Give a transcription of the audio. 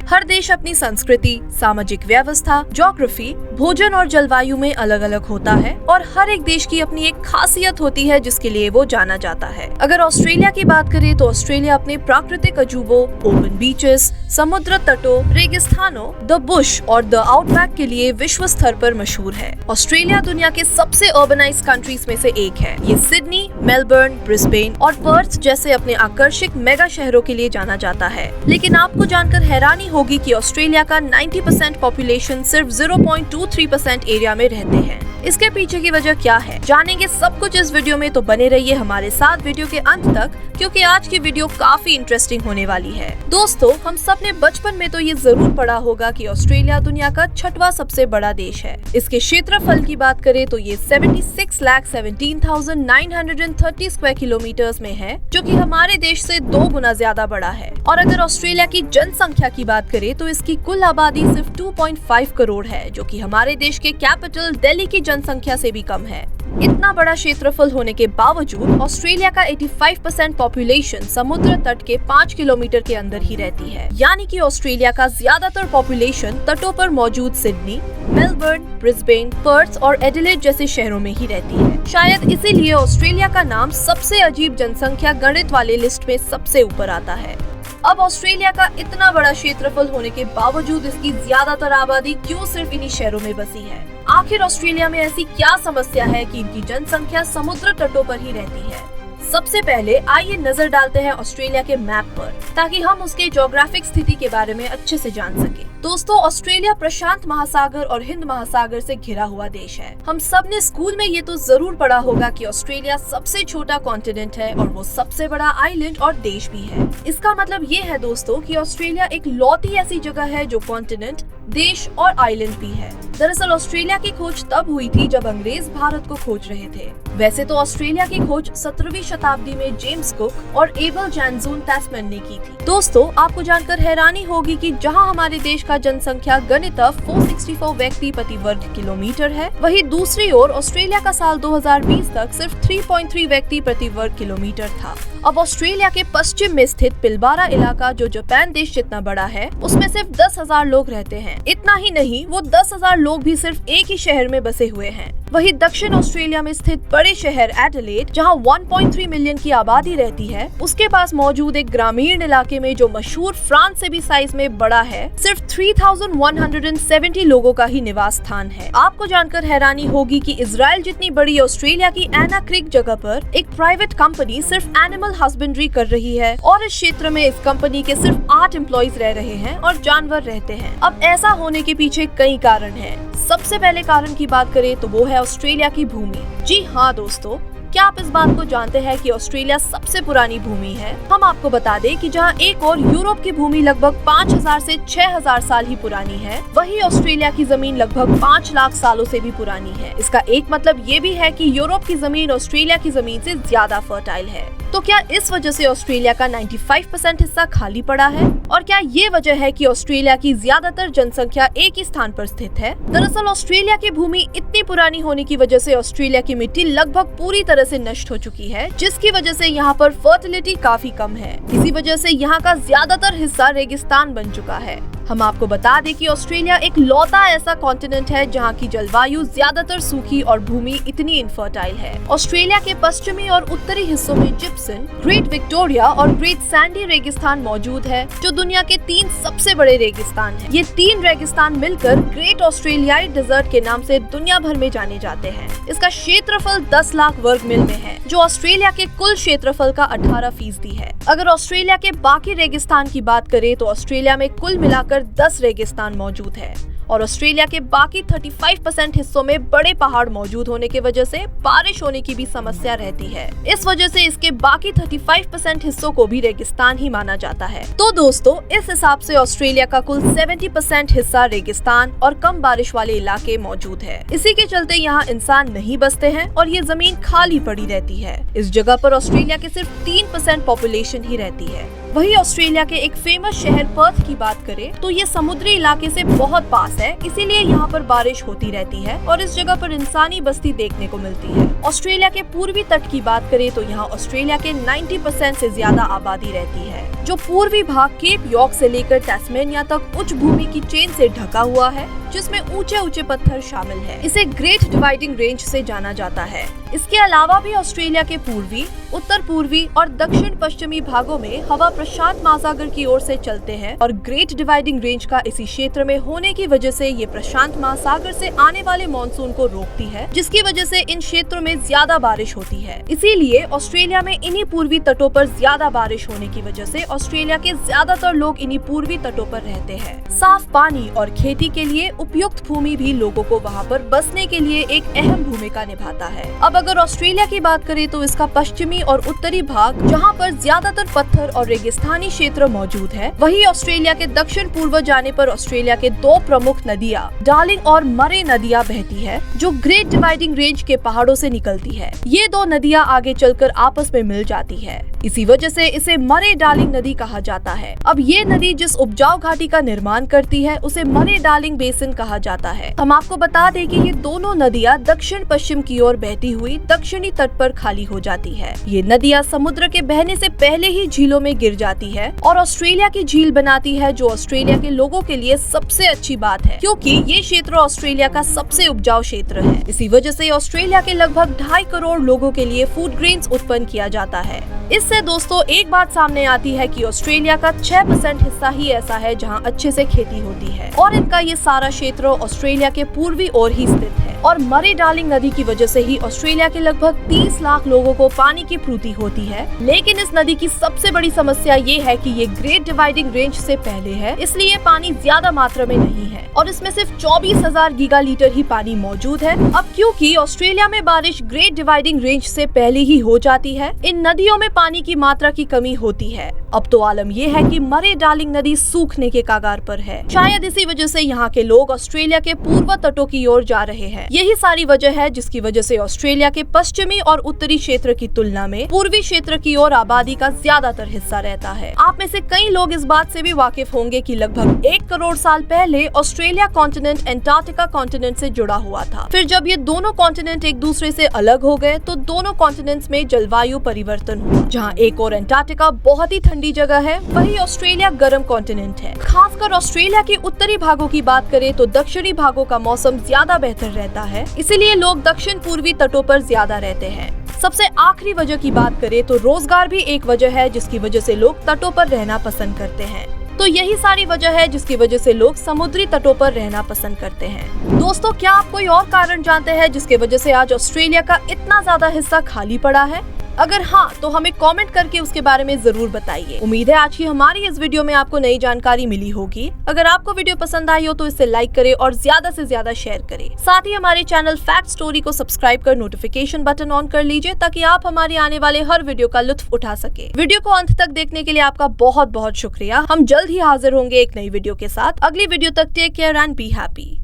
हर देश अपनी संस्कृति, सामाजिक व्यवस्था, ज्योग्राफी, भोजन और जलवायु में अलग अलग होता है और हर एक देश की अपनी एक खासियत होती है जिसके लिए वो जाना जाता है। अगर ऑस्ट्रेलिया की बात करें तो ऑस्ट्रेलिया अपने प्राकृतिक अजूबों, ओपन बीचेस, समुद्र तटों, रेगिस्तानों, द बुश और द आउटबैक के लिए विश्व स्तर पर मशहूर है। ऑस्ट्रेलिया दुनिया के सबसे अर्बनाइज्ड कंट्रीज में से एक है। ये सिडनी, मेलबर्न, ब्रिस्बेन और पर्थ जैसे अपने आकर्षक मेगा शहरों के लिए जाना जाता है। लेकिन आपको जानकर हैरानी होगी कि ऑस्ट्रेलिया का 90% पॉपुलेशन सिर्फ 0.23% एरिया में रहते हैं। इसके पीछे की वजह क्या है, जानेंगे सब कुछ इस वीडियो में, तो बने रहिए हमारे साथ वीडियो के अंत तक, क्योंकि आज की वीडियो काफी इंटरेस्टिंग होने वाली है। दोस्तों, हम सब ने बचपन में तो ये जरूर पढ़ा होगा कि ऑस्ट्रेलिया दुनिया का 6वां सबसे बड़ा देश है। इसके क्षेत्रफल की बात करें तो ये 76,17,930 स्क्वायर किलोमीटर्स में है, जो कि हमारे देश से 2 गुना ज्यादा बड़ा है। और अगर ऑस्ट्रेलिया की जनसंख्या की बात करें तो इसकी कुल आबादी सिर्फ 2.5 करोड़ है, जो कि हमारे देश के कैपिटल दिल्ली की जनसंख्या से भी कम है। इतना बड़ा क्षेत्रफल होने के बावजूद ऑस्ट्रेलिया का 85% पॉपुलेशन समुद्र तट के 5 किलोमीटर के अंदर ही रहती है। यानी कि ऑस्ट्रेलिया का ज्यादातर पॉपुलेशन तटों पर मौजूद सिडनी, मेलबर्न, ब्रिस्बेन, पर्थ और एडिलेड जैसे शहरों में ही रहती है। शायद इसीलिए ऑस्ट्रेलिया का नाम सबसे अजीब जनसंख्या गणित वाले लिस्ट में सबसे ऊपर आता है। अब ऑस्ट्रेलिया का इतना बड़ा क्षेत्रफल होने के बावजूद इसकी ज्यादातर आबादी क्यों सिर्फ इन्हीं शहरों में बसी है? आखिर ऑस्ट्रेलिया में ऐसी क्या समस्या है कि इनकी जनसंख्या समुद्र तटों पर ही रहती है? सबसे पहले आइए नजर डालते हैं ऑस्ट्रेलिया के मैप पर, ताकि हम उसके ज्योग्राफिक स्थिति के बारे में अच्छे से जान सके। दोस्तों, ऑस्ट्रेलिया प्रशांत महासागर और हिंद महासागर से घिरा हुआ देश है। हम सब ने स्कूल में ये तो जरूर पढ़ा होगा कि ऑस्ट्रेलिया सबसे छोटा कॉन्टिनेंट है और वो सबसे बड़ा आइलैंड और देश भी है। इसका मतलब ये है दोस्तों कि ऑस्ट्रेलिया एक लौती ऐसी जगह है जो कॉन्टिनेंट, देश और आइलैंड भी है। दरअसल ऑस्ट्रेलिया की खोज तब हुई थी जब अंग्रेज भारत को खोज रहे थे। वैसे तो ऑस्ट्रेलिया की खोज 17वीं शताब्दी में जेम्स कुक और एबल जैनजून टैस्मैन ने की थी। दोस्तों, आपको जानकर हैरानी होगी कि जहां हमारे देश का जनसंख्या गणितः 464 व्यक्ति प्रति वर्ग किलोमीटर है, वहीं दूसरी ओर ऑस्ट्रेलिया का साल 2020 तक सिर्फ 3.3 व्यक्ति प्रति वर्ग किलोमीटर था। अब ऑस्ट्रेलिया के पश्चिम में स्थित पिलबारा इलाका, जो जापान देश जितना बड़ा है, उसमें सिर्फ 10,000 लोग रहते हैं। इतना ही नहीं, वो 10,000 लोग भी सिर्फ एक ही शहर में बसे हुए हैं। वहीं दक्षिण ऑस्ट्रेलिया में स्थित बड़े शहर एडिलेड, जहां 1.3 मिलियन की आबादी रहती है, उसके पास मौजूद एक ग्रामीण इलाके में जो मशहूर फ्रांस से भी साइज में बड़ा है, सिर्फ 3,170 लोगों का ही निवास स्थान है। आपको जानकर हैरानी होगी कि इजराइल जितनी बड़ी ऑस्ट्रेलिया की एना क्रिक जगह पर एक प्राइवेट कंपनी सिर्फ एनिमल हस्बेंड्री कर रही है और इस क्षेत्र में इस कंपनी के सिर्फ 8 एम्प्लॉइज रह रहे हैं और जानवर रहते हैं। अब ऐसा होने के पीछे कई कारण हैं। सबसे पहले कारण की बात करें तो वो है ऑस्ट्रेलिया की भूमि। जी हाँ दोस्तों, क्या आप इस बात को जानते हैं कि ऑस्ट्रेलिया सबसे पुरानी भूमि है? हम आपको बता दें कि जहां एक और यूरोप की भूमि लगभग 5,000 से 6,000 साल ही पुरानी है, वहीं ऑस्ट्रेलिया की जमीन लगभग 5 लाख सालों से भी पुरानी है। इसका एक मतलब ये भी है कि यूरोप की जमीन ऑस्ट्रेलिया की जमीन से ज्यादा फर्टाइल है। तो क्या इस वजह से ऑस्ट्रेलिया का 95% हिस्सा खाली पड़ा है? और क्या ये वजह है कि ऑस्ट्रेलिया की ज्यादातर जनसंख्या एक ही स्थान पर स्थित है? दरअसल ऑस्ट्रेलिया की भूमि इतनी पुरानी होने की वजह से ऑस्ट्रेलिया की मिट्टी लगभग पूरी तरह से नष्ट हो चुकी है, जिसकी वजह से यहाँ पर फर्टिलिटी काफी कम है। इसी वजह से यहाँ का ज्यादातर हिस्सा रेगिस्तान बन चुका है। हम आपको बता दें कि ऑस्ट्रेलिया एक लौता ऐसा कॉन्टिनेंट है जहाँ की जलवायु ज्यादातर सूखी और भूमि इतनी इनफर्टाइल है। ऑस्ट्रेलिया के पश्चिमी और उत्तरी हिस्सों में जिप्सन, ग्रेट विक्टोरिया और ग्रेट सैंडी रेगिस्तान मौजूद है, जो दुनिया के 3 सबसे बड़े रेगिस्तान हैं। ये 3 रेगिस्तान मिलकर ग्रेट ऑस्ट्रेलियाई डेजर्ट के नाम से दुनिया भर में जाने जाते हैं। इसका क्षेत्रफल 10 लाख वर्ग मील में है, जो ऑस्ट्रेलिया के कुल क्षेत्रफल का 18% है। अगर ऑस्ट्रेलिया के बाकी रेगिस्तान की बात करें तो ऑस्ट्रेलिया में कुल मिलाकर 10 रेगिस्तान मौजूद है और ऑस्ट्रेलिया के बाकी 35% हिस्सों में बड़े पहाड़ मौजूद होने की वजह से बारिश होने की भी समस्या रहती है। इस वजह से इसके बाकी 35% हिस्सों को भी रेगिस्तान ही माना जाता है। तो दोस्तों, इस हिसाब से ऑस्ट्रेलिया का कुल 70% हिस्सा रेगिस्तान और कम बारिश वाले इलाके मौजूद है। इसी के चलते यहाँ इंसान नहीं बसते हैं और ये जमीन खाली पड़ी रहती है। इस जगह पर ऑस्ट्रेलिया के सिर्फ 3% पॉपुलेशन ही रहती है। वही ऑस्ट्रेलिया के एक फेमस शहर पर्थ की बात करें तो ये समुद्री इलाके से बहुत पास है, इसीलिए यहाँ पर बारिश होती रहती है और इस जगह पर इंसानी बस्ती देखने को मिलती है। ऑस्ट्रेलिया के पूर्वी तट की बात करें तो यहाँ ऑस्ट्रेलिया के 90% से ज्यादा आबादी रहती है, जो पूर्वी भाग केप यॉर्क से लेकर टैस्मेनिया तक उच्च भूमि की चेन से ढका हुआ है, जिसमें ऊंचे ऊंचे पत्थर शामिल हैं। इसे ग्रेट डिवाइडिंग रेंज से जाना जाता है। इसके अलावा भी ऑस्ट्रेलिया के पूर्वी, उत्तर पूर्वी और दक्षिण पश्चिमी भागों में हवा प्रशांत महासागर की ओर से चलते हैं और ग्रेट डिवाइडिंग रेंज का इसी क्षेत्र में होने की वजह से ये प्रशांत महासागर से आने वाले मानसून को रोकती है, जिसकी वजह से इन क्षेत्रों में ज्यादा बारिश होती है। इसीलिए ऑस्ट्रेलिया में इन्हीं पूर्वी तटों पर ज्यादा बारिश होने की वजह से ऑस्ट्रेलिया के ज्यादातर लोग इन्हीं पूर्वी तटों पर रहते हैं। साफ पानी और खेती के लिए उपयुक्त भूमि भी लोगों को वहाँ पर बसने के लिए एक अहम भूमिका निभाता है। अब अगर ऑस्ट्रेलिया की बात करें तो इसका पश्चिमी और उत्तरी भाग, जहाँ पर ज्यादातर पत्थर और रेगिस्तानी क्षेत्र मौजूद है, वही ऑस्ट्रेलिया के दक्षिण पूर्व जाने पर ऑस्ट्रेलिया के दो प्रमुख नदियाँ डार्लिंग और मरे नदियाँ बहती है, जो ग्रेट डिवाइडिंग रेंज के पहाड़ों से निकलती है। ये दो नदियाँ आगे चलकर आपस में मिल जाती है, इसी वजह से इसे मरे डार्लिंग नदी कहा जाता है। अब ये नदी जिस उपजाऊ घाटी का निर्माण करती है उसे मरे डार्लिंग बेसिन कहा जाता है। हम आपको बता दें कि ये दोनों नदियाँ दक्षिण पश्चिम की ओर बहती हुई दक्षिणी तट पर खाली हो जाती है। ये नदियाँ समुद्र के बहने से पहले ही झीलों में गिर जाती है और ऑस्ट्रेलिया की झील बनाती है, जो ऑस्ट्रेलिया के लोगों के लिए सबसे अच्छी बात है, क्योंकि ये क्षेत्र ऑस्ट्रेलिया का सबसे उपजाऊ क्षेत्र है। इसी वजह से ऑस्ट्रेलिया के लगभग 2.5 करोड़ लोगों के लिए फूड ग्रेन्स उत्पन्न किया जाता है। इससे दोस्तों एक बात सामने आती है कि ऑस्ट्रेलिया का 6% हिस्सा ही ऐसा है जहां अच्छे से खेती होती है और इनका ये सारा क्षेत्र ऑस्ट्रेलिया के पूर्वी ओर ही स्थित है। और मरे डार्लिंग नदी की वजह से ही ऑस्ट्रेलिया के लगभग 30 लाख लोगों को पानी की पूर्ति होती है। लेकिन इस नदी की सबसे बड़ी समस्या ये है कि ये ग्रेट डिवाइडिंग रेंज से पहले है, इसलिए पानी ज्यादा मात्रा में नहीं है और इसमें सिर्फ 24,000 गीगालीटर ही पानी मौजूद है। अब क्योंकि ऑस्ट्रेलिया में बारिश ग्रेट डिवाइडिंग रेंज से पहले ही हो जाती है, इन नदियों में पानी की मात्रा की कमी होती है। अब तो आलम ये है कि मरे डार्लिंग नदी सूखने के कगार पर है। शायद इसी वजह से यहाँ के लोग ऑस्ट्रेलिया के पूर्व तटों की ओर जा रहे हैं। यही सारी वजह है जिसकी वजह से ऑस्ट्रेलिया के पश्चिमी और उत्तरी क्षेत्र की तुलना में पूर्वी क्षेत्र की ओर आबादी का ज्यादातर हिस्सा रहता है। आप में से कई लोग इस बात से भी वाकिफ होंगे कि लगभग 1 करोड़ साल पहले ऑस्ट्रेलिया कॉन्टिनेंट एंटार्क्टिका कॉन्टिनेंट से जुड़ा हुआ था। फिर जब ये दोनों कॉन्टिनेंट एक दूसरे से अलग हो गए तो दोनों कॉन्टिनेंट्स में जलवायु परिवर्तन हुआ। जहाँ एक और एंटार्क्टिका बहुत ही ठंडी जगह है, वही ऑस्ट्रेलिया गर्म कॉन्टिनेंट है। खासकर ऑस्ट्रेलिया के उत्तरी भागों की बात करें तो दक्षिणी भागों का मौसम ज्यादा बेहतर रहता है, इसीलिए लोग दक्षिण पूर्वी तटों पर ज्यादा रहते हैं। सबसे आखिरी वजह की बात करें तो रोजगार भी एक वजह है जिसकी वजह से लोग तटों पर रहना पसंद करते हैं। तो यही सारी वजह है जिसकी वजह से लोग समुद्री तटों पर रहना पसंद करते हैं। दोस्तों, क्या आप कोई और कारण जानते हैं जिसकी वजह से आज ऑस्ट्रेलिया का इतना ज्यादा हिस्सा खाली पड़ा है? अगर हाँ तो हमें कमेंट करके उसके बारे में जरूर बताइए। उम्मीद है आज की हमारी इस वीडियो में आपको नई जानकारी मिली होगी। अगर आपको वीडियो पसंद आई हो तो इसे लाइक करें और ज्यादा से ज्यादा शेयर करें। साथ ही हमारे चैनल फैक्ट स्टोरी को सब्सक्राइब कर नोटिफिकेशन बटन ऑन कर लीजिए ताकि आप हमारी आने वाले हर वीडियो का लुत्फ उठा सके। वीडियो को अंत तक देखने के लिए आपका बहुत बहुत शुक्रिया। हम जल्द ही हाजिर होंगे एक नई वीडियो के साथ। अगली वीडियो तक take care and be happy.